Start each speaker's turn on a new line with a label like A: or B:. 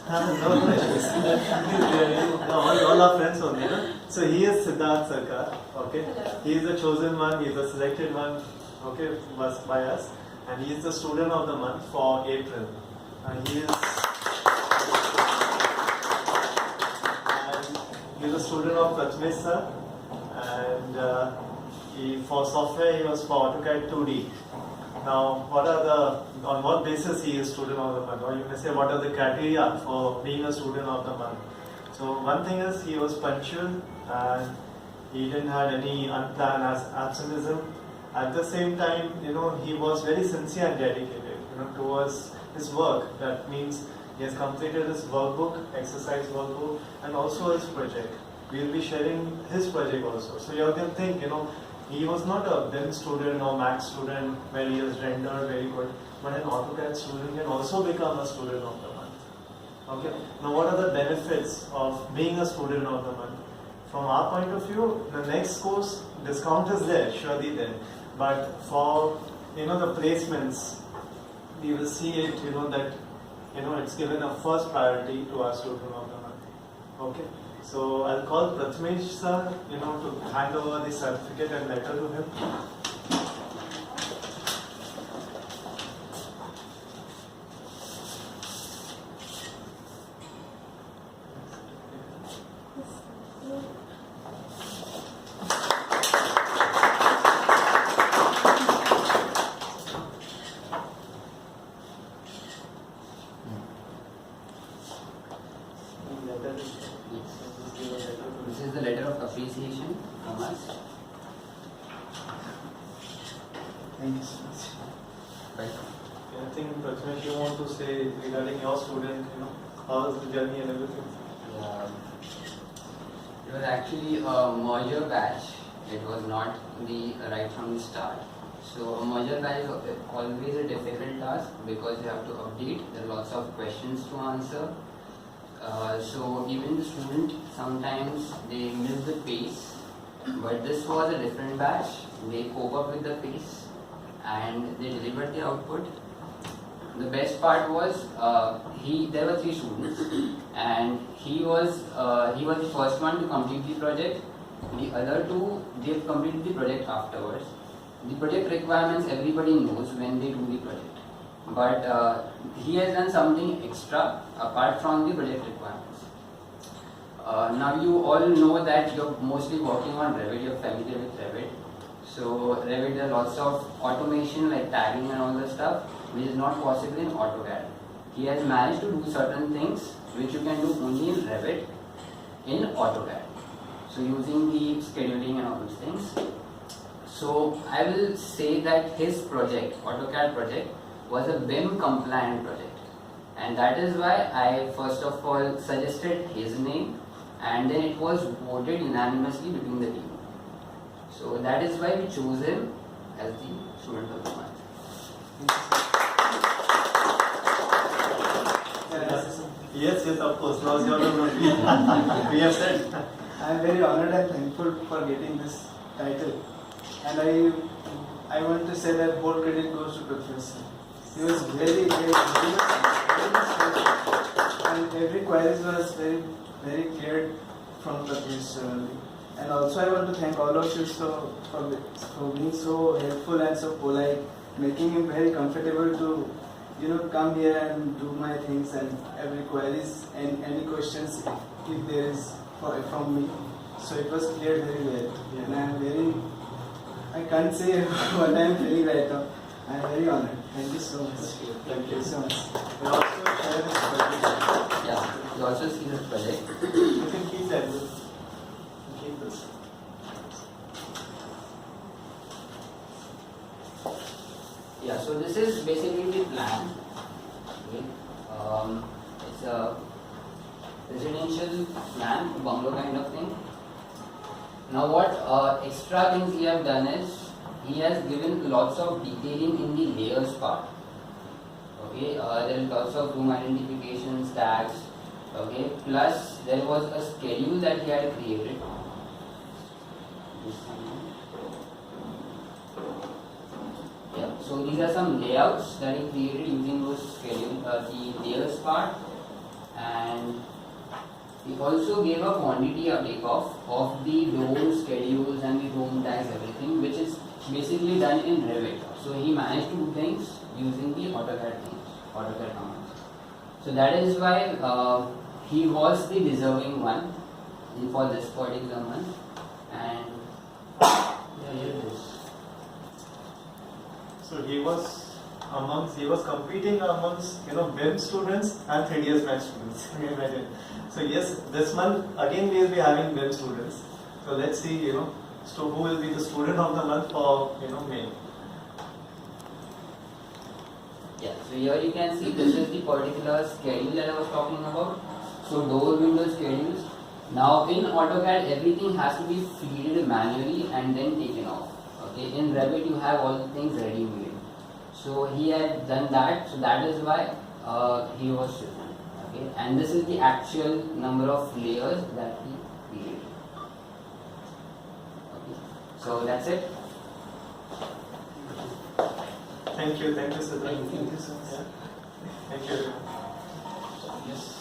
A: No issues. all our friends only. No? So he is Siddharth Sarkar. Okay. He is the chosen one. He is the selected one. Okay, by us, and he is the student of the month for April. He is. He is a student of Prathamesh sir, and for software he was for AutoCAD 2D. Now, on what basis he is student of the month? Or you may say, what are the criteria for being a student of the month? So one thing is he was punctual and he didn't have any unplanned absenteeism. At the same time, he was very sincere and dedicated, towards his work. That means he has completed his workbook, exercise workbook, and also his project. We will be sharing his project also. So you can think, he was not a BIM student or Max student where he has rendered very good, but an AutoCAD student can also become a student of the month. Okay. Now, what are the benefits of being a student of the month? From our point of view, the next course discount is there, surely there. But for the placements, we will see it. That it's given a first priority to our student of the month. Okay. So I'll call Prathamesh sir, to hand over the certificate and letter to him.
B: This is the letter of appreciation from us.
A: Thank you so much.
B: Right.
A: Anything, Prathamesh, you want to say regarding your student, how was the journey and everything?
B: It was actually a merger batch. It was not right from the start. So a merger batch is always a difficult task because you have to update. There are lots of questions to answer. So even the student, sometimes they miss the pace, but this was a different batch. They cope up with the pace and they delivered the output. The best part was there were 3 students and he was the first one to complete the project. The other 2, they completed the project afterwards. The project requirements everybody knows when they do the project. But he has done something extra apart from the project requirements. Now you all know that you're mostly working on Revit, you're familiar with Revit. So Revit, there are lots of automation like tagging and all the stuff which is not possible in AutoCAD. He has managed to do certain things which you can do only in Revit in AutoCAD. So using the scheduling and all those things. So I will say that his project, AutoCAD project, was a BIM compliant project, and that is why I first of all suggested his name, and then it was voted unanimously between the team. So that is why we chose him as the student of the month.
A: Yes, of course. Now your turn. We have said.
C: I am very honored and thankful for getting this title, and I want to say that whole credit goes to Professor. He was very and every query was very clear from the question. And also I want to thank all of you for being so helpful and so polite, making him very comfortable to come here and do my things and every queries and any questions if there is from me. So it was cleared very well. And I can't say what I am feeling right now. I am very honored. Thank you so much.
A: Thank you
C: so much.
A: We also share this project.
B: Yeah, you also see this project.
A: You can keep that. Keep this.
B: Yeah, so this is basically the plan. Okay. It's a residential plan, bungalow kind of thing. Now what extra things we have done is he has given lots of detailing in the layers part. Okay, there are lots of room identifications, tags. Okay, plus there was a schedule that he had created. Yeah, so these are some layouts that he created using those schedule, the layers part, and he also gave a quantity of takeoff of the door schedules and the room tags, everything, which is basically done in Revit. So he managed to do things using the AutoCAD commands. So that is why he was the deserving one for this particular month. And yeah, here it is.
A: So he was competing amongst BIM students and 3ds Math students. Can you imagine? So yes, this month again we will be having BIM students. So let's see, so who will be the student of the month for May.
B: Yeah, so here you can see this is the particular schedule that I was talking about. So door window schedules. Now in AutoCAD everything has to be feeded manually and then taken off. Okay, in Revit you have all the things ready made. So he had done that, so that is why he was chosen. Okay, and this is the actual number of layers that he created. Okay, so that's it.
A: Thank you, Siddharth.
C: Thank you so much.
A: Yeah. Thank you.
C: Yes.